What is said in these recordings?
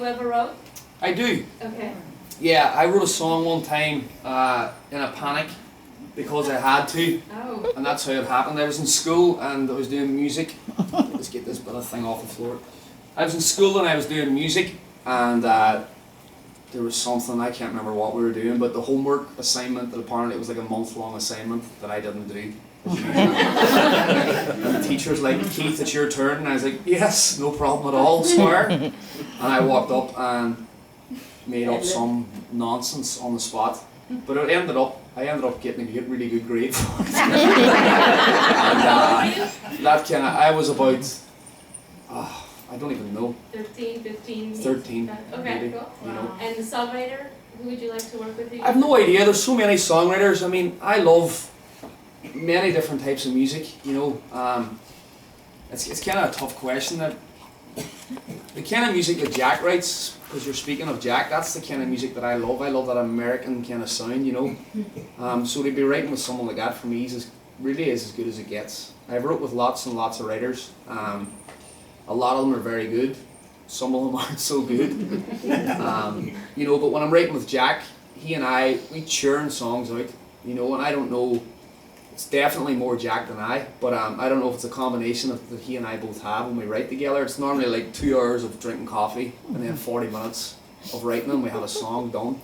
you ever wrote? I do. Okay. Yeah, I wrote a song one time in a panic because I had to, Oh. and that's how it happened. I was in school and I was doing music. Let's get this bit of thing off the floor. I was in school and I was doing music, and there was something, I can't remember what we were doing, but the homework assignment, that apparently it was like a month-long assignment that I didn't do. And the teacher's like, Keith, it's your turn. And I was like, yes, no problem at all, square. And I walked up and made up some nonsense on the spot. But I ended up getting a really good grade for it. And that kind of, I was about, I don't even know. 13, 15? 13, okay, maybe, cool. you know. And the songwriter, who would you like to work with? I have no idea. There's so many songwriters. I mean, I love many different types of music. You know, it's kind of a tough question. That the kind of music that Jack writes, because you're speaking of Jack, that's the kind of music that I love. I love that American kind of sound. You know, so to be writing with someone like that for me is really as good as it gets. I've wrote with lots and lots of writers. A lot of them are very good. Some of them aren't so good. You know, but when I'm writing with Jack, he and I, we churn songs out, you know, and I don't know, it's definitely more Jack than I, but I don't know if it's a combination that he and I both have when we write together. It's normally like 2 hours of drinking coffee and then 40 minutes of writing, and we have a song done,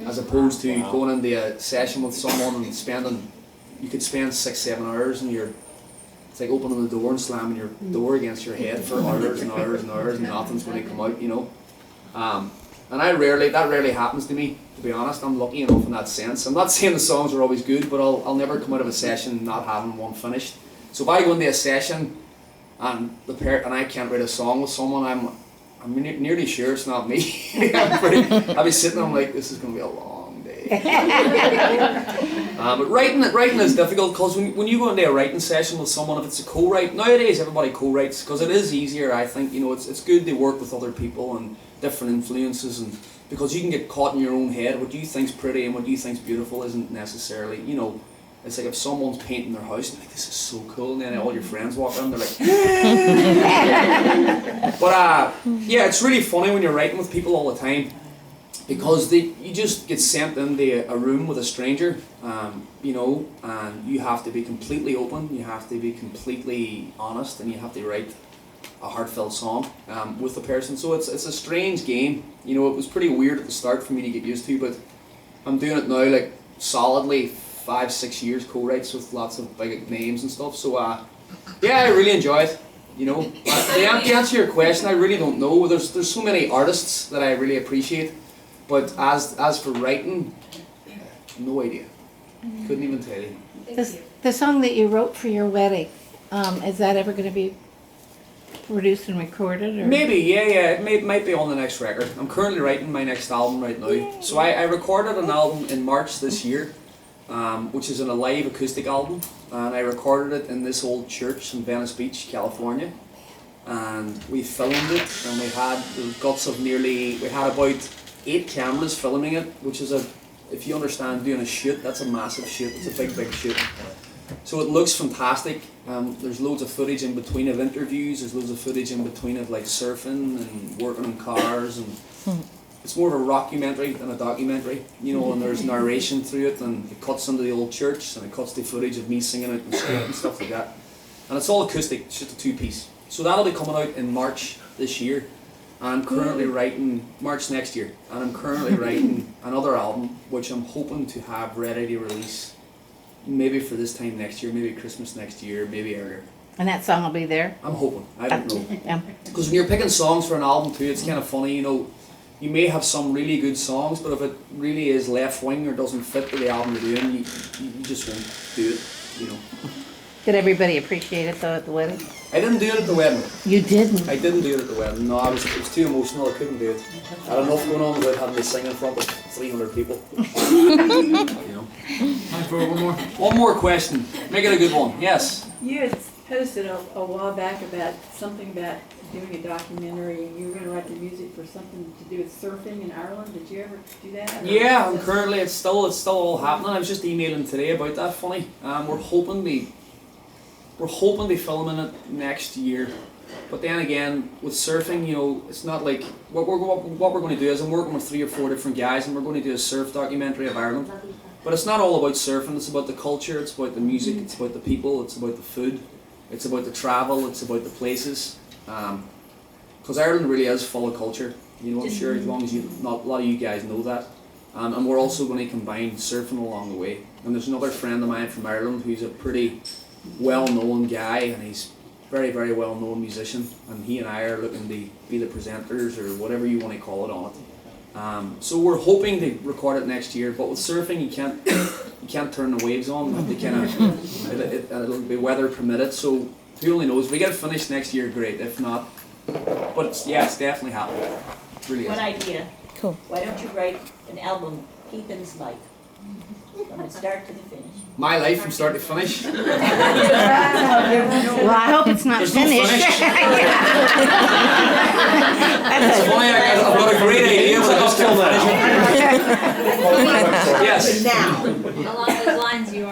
as opposed to going into a session with someone and you could spend 6-7 hours and it's like opening the door and slamming your door against your head for hours and hours and hours, and nothing's going to come out, you know. And that rarely happens to me, to be honest. I'm lucky enough in that sense. I'm not saying the songs are always good, but I'll never come out of a session not having one finished. So if I go into a session and I can't write a song with someone, I'm nearly sure it's not me. I'll be sitting there, I'm like, this is going to be a long day. But writing is difficult, because when you go into a writing session with someone, if it's a co-write, nowadays everybody co-writes because it is easier, I think. You know, it's good to work with other people and different influences, and because you can get caught in your own head. What you think's pretty and what you think's beautiful isn't necessarily, you know. It's like if someone's painting their house and like, this is so cool, and then all your friends walk in, they're like, but yeah, it's really funny when you're writing with people all the time, because you just get sent into a room with a stranger, you know, and you have to be completely open, you have to be completely honest, and you have to write a heartfelt song with the person. So it's a strange game. You know, it was pretty weird at the start for me to get used to, but I'm doing it now like solidly 5-6 years, co-writes with lots of big names and stuff. So yeah, I really enjoy it. You know, to answer your question, I really don't know. There's so many artists that I really appreciate, but as for writing, no idea. Couldn't even tell you. The song that you wrote for your wedding, is that ever going to be produced and recorded? Or? Maybe, yeah. It might be on the next record. I'm currently writing my next album right now. Yay. So I recorded an album in March this year, which is a live acoustic album, and I recorded it in this old church in Venice Beach, California, and we filmed it, and we had about 8 cameras filming it, which is if you understand doing a shoot, that's a massive shoot. It's a big shoot. So it looks fantastic. There's loads of footage in between of interviews. There's loads of footage in between of like surfing and working in cars, and it's more of a rockumentary than a documentary, you know. And there's narration through it, and it cuts into the old church, and it cuts to footage of me singing it and straight and stuff like that. And it's all acoustic. It's just a 2-piece. So that'll be coming out in March this year. I'm currently writing March next year, and I'm currently writing another album, which I'm hoping to have ready to release. Maybe for this time next year, maybe Christmas next year, maybe earlier. And that song will be there? I'm hoping. I don't know. Yeah. Because when you're picking songs for an album too, it's kind of funny, you know. You may have some really good songs, but if it really is left wing or doesn't fit with the album you're doing, you just won't do it, you know. Did everybody appreciate it though at the wedding? I didn't do it at the wedding. You didn't? I didn't do it at the wedding. No, it was too emotional. I couldn't do it. I had enough going on without having to sing in front of 300 people. You know. Time for one more question. Make it a good one. Yes. You had posted a while back about something about doing a documentary, and you were going to write the music for something to do with surfing in Ireland. Did you ever do that? Yeah, I'm currently. It's still all happening. I was just emailing today about that. Funny. We're hoping to filming it next year. But then again, with surfing, you know, it's not like what we're going to do is I'm working with 3 or 4 different guys, and we're going to do a surf documentary of Ireland. But it's not all about surfing. It's about the culture. It's about the music. It's about the people. It's about the food. It's about the travel. It's about the places. Because Ireland really is full of culture. You know, I'm sure as long as not a lot of you guys know that. And we're also going to combine surfing along the way. And there's another friend of mine from Ireland who's a pretty well-known guy, and he's very, very well-known musician, and he and I are looking to be the presenters or whatever you want to call it on it. So we're hoping to record it next year. But with surfing, you can't turn the waves on. They it'll be weather permitted. So who only knows? If we get it finished next year, great. If not, but it's definitely happening. It really is. One idea. Cool. Why don't you write an album, Ethan's Life, from the start to the finish? My life from start to finish. Well, I hope it's not There's no finished. finish. It's funny, I've got a great idea, but I just can't finish it. Yes. Along those lines, you